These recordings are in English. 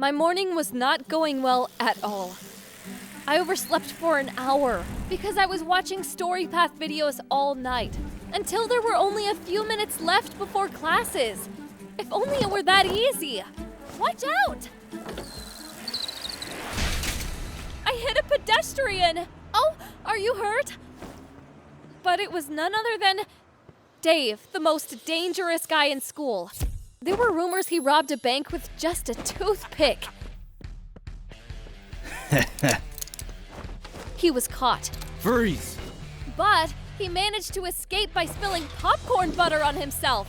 My morning was not going well at all. I overslept for an hour because I was watching StoryPath videos all night until there were only a few minutes left before classes. If only it were that easy. Watch out! I hit a pedestrian! Oh, are you hurt? But it was none other than Dave, the most dangerous guy in school. There were rumors he robbed a bank with just a toothpick. He was caught. Freeze! But he managed to escape by spilling popcorn butter on himself.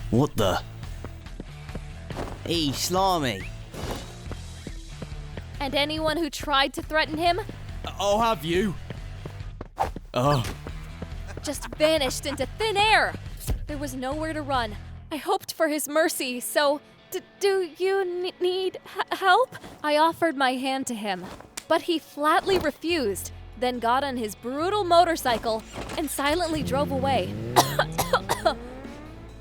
What the? Hey, Slimy. And anyone who tried to threaten him I'll have you. Oh. just vanished into thin air. There was nowhere to run. I hoped for his mercy, so do you need help? I offered my hand to him, but he flatly refused, then got on his brutal motorcycle and silently drove away.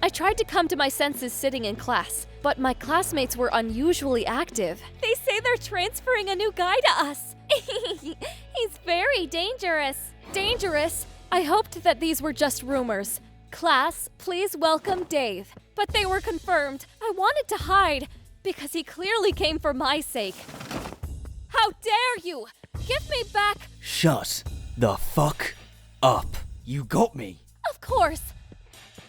I tried to come to my senses sitting in class, but my classmates were unusually active. They say they're transferring a new guy to us. He's very dangerous. Dangerous? I hoped that these were just rumors. Class, please welcome Dave. But they were confirmed. I wanted to hide because he clearly came for my sake. How dare you! Give me back! Shut the fuck up. You got me. Of course.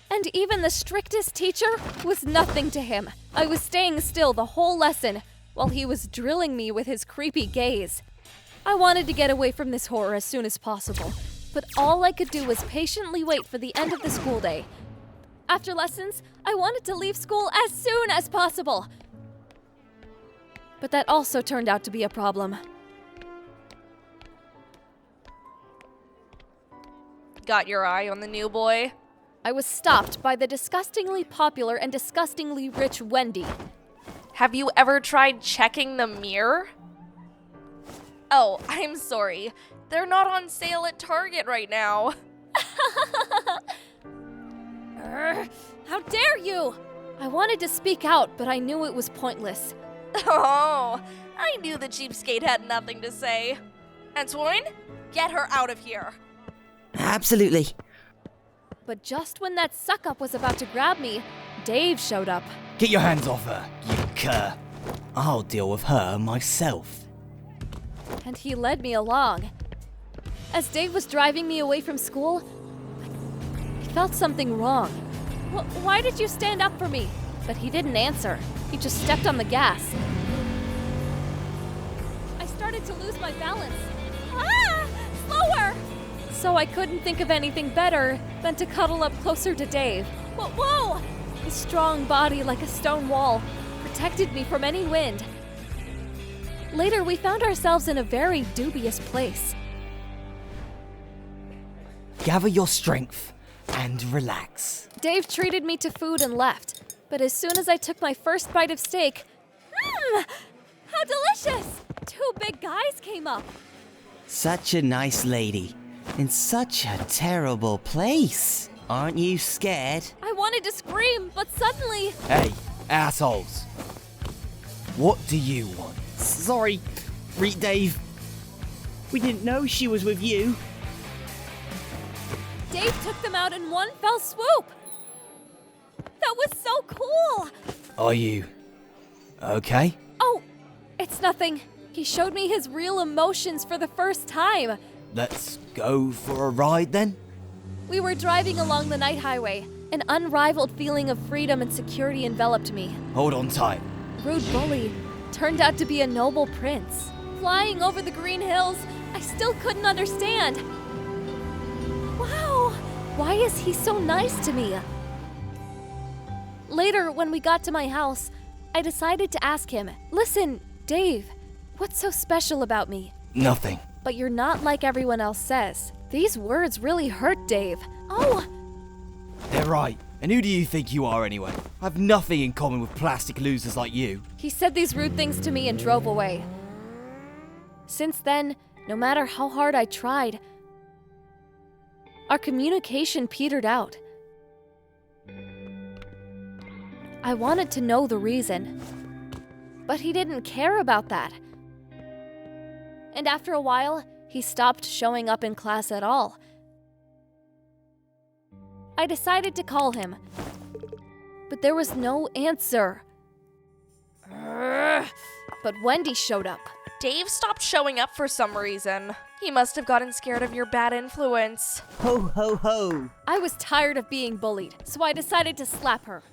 And even the strictest teacher was nothing to him. I was staying still the whole lesson while he was drilling me with his creepy gaze. I wanted to get away from this horror as soon as possible, but all I could do was patiently wait for the end of the school day. After lessons, I wanted to leave school as soon as possible. But that also turned out to be a problem. Got your eye on the new boy? I was stopped by the disgustingly popular and disgustingly rich Wendy. Have you ever tried checking the mirror? Oh, I'm sorry. They're not on sale at Target right now. How dare you! I wanted to speak out, but I knew it was pointless. Oh, I knew the cheapskate had nothing to say. Antoine, get her out of here. Absolutely. But just when that suck-up was about to grab me, Dave showed up. Get your hands off her, you cur. I'll deal with her myself. And he led me along. As Dave was driving me away from school, I felt something wrong. Why did you stand up for me? But he didn't answer. He just stepped on the gas. I started to lose my balance. Ah! Slower! So I couldn't think of anything better than to cuddle up closer to Dave. Whoa! His strong body, like a stone wall, protected me from any wind. Later, we found ourselves in a very dubious place. Gather your strength and relax. Dave treated me to food and left. But as soon as I took my first bite of steak, how delicious! Two big guys came up. Such a nice lady. In such a terrible place. Aren't you scared? I wanted to scream, but suddenly... Hey, assholes. What do you want? Sorry, Dave. We didn't know she was with you. Dave took them out in one fell swoop. That was so cool! Are you okay? Oh, it's nothing. He showed me his real emotions for the first time. Let's go for a ride then? We were driving along the night highway. An unrivaled feeling of freedom and security enveloped me. Hold on tight. Rude bully turned out to be a noble prince. Flying over the green hills, I still couldn't understand. Wow, why is he so nice to me? Later, when we got to my house, I decided to ask him, "Listen, Dave, what's so special about me?" Nothing. But you're not like everyone else says. These words really hurt Dave. Oh! They're right. And who do you think you are anyway? I've nothing in common with plastic losers like you. He said these rude things to me and drove away. Since then, no matter how hard I tried, our communication petered out. I wanted to know the reason, But he didn't care about that. And after a while, he stopped showing up in class at all. I decided to call him, but there was no answer. But Wendy showed up. Dave stopped showing up for some reason. He must have gotten scared of your bad influence. Ho ho ho! I was tired of being bullied, so I decided to slap her.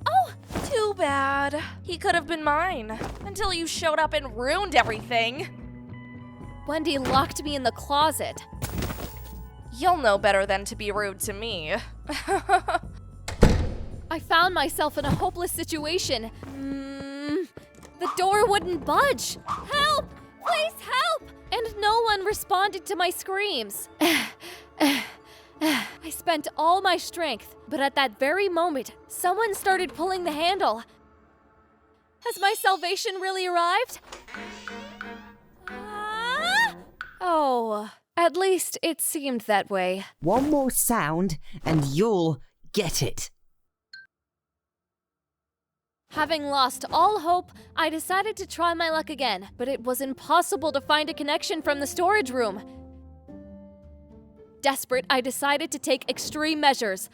Oh! Too bad. He could have been mine. Until you showed up and ruined everything. Wendy locked me in the closet. You'll know better than to be rude to me. I found myself in a hopeless situation. The door wouldn't budge. Help! Please help! And no one responded to my screams. I spent all my strength, but at that very moment, someone started pulling the handle. Has my salvation really arrived? Oh, at least it seemed that way. One more sound and you'll get it. Having lost all hope, I decided to try my luck again, but it was impossible to find a connection from the storage room. Desperate, I decided to take extreme measures.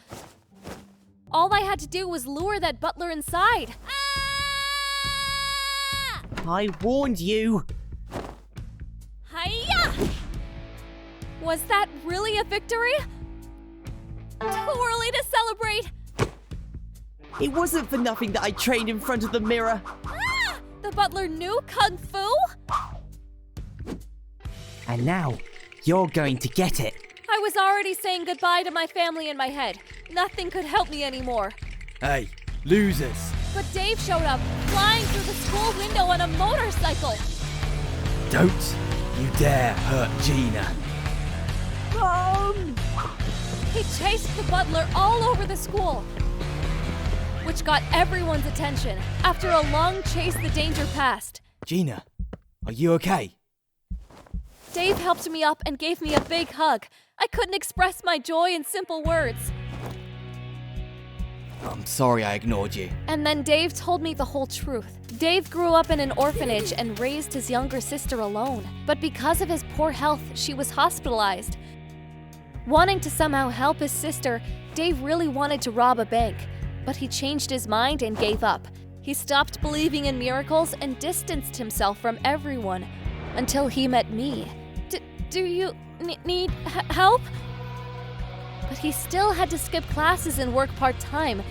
All I had to do was lure that butler inside. I warned you. Hiya! Was that really a victory? Too early to celebrate! It wasn't for nothing that I trained in front of the mirror. The butler knew Kung Fu? And now, you're going to get it. I was already saying goodbye to my family in my head. Nothing could help me anymore. Hey, losers. But Dave showed up, flying through the school window on a motorcycle. Don't you dare hurt Gina. Mom! He chased the butler all over the school, which got everyone's attention. After a long chase, the danger passed. Gina, are you okay? Dave helped me up and gave me a big hug. I couldn't express my joy in simple words. I'm sorry I ignored you. And then Dave told me the whole truth. Dave grew up in an orphanage and raised his younger sister alone. But because of his poor health, she was hospitalized. Wanting to somehow help his sister, Dave really wanted to rob a bank. But he changed his mind and gave up. He stopped believing in miracles and distanced himself from everyone until he met me. Do you need help? But he still had to skip classes and work part-time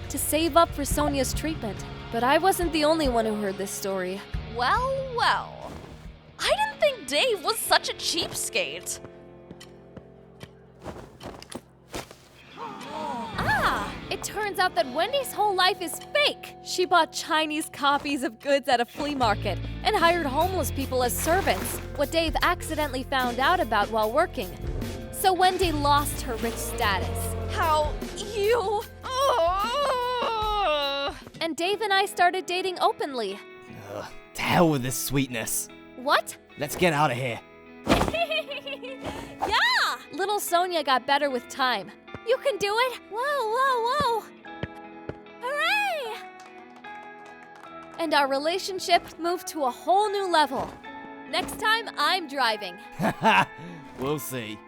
to save up for Sonia's treatment. But I wasn't the only one who heard this story. Well, well. I didn't think Dave was such a cheapskate. It turns out that Wendy's whole life is fake. She bought Chinese copies of goods at a flea market and hired homeless people as servants, what Dave accidentally found out about while working. So Wendy lost her rich status. How you... And Dave and I started dating openly. Ugh, to hell with this sweetness. What? Let's get out of here. Yeah! Little Sonia got better with time. You can do it! Whoa, whoa, whoa! Hooray! And our relationship moved to a whole new level. Next time, I'm driving. We'll see.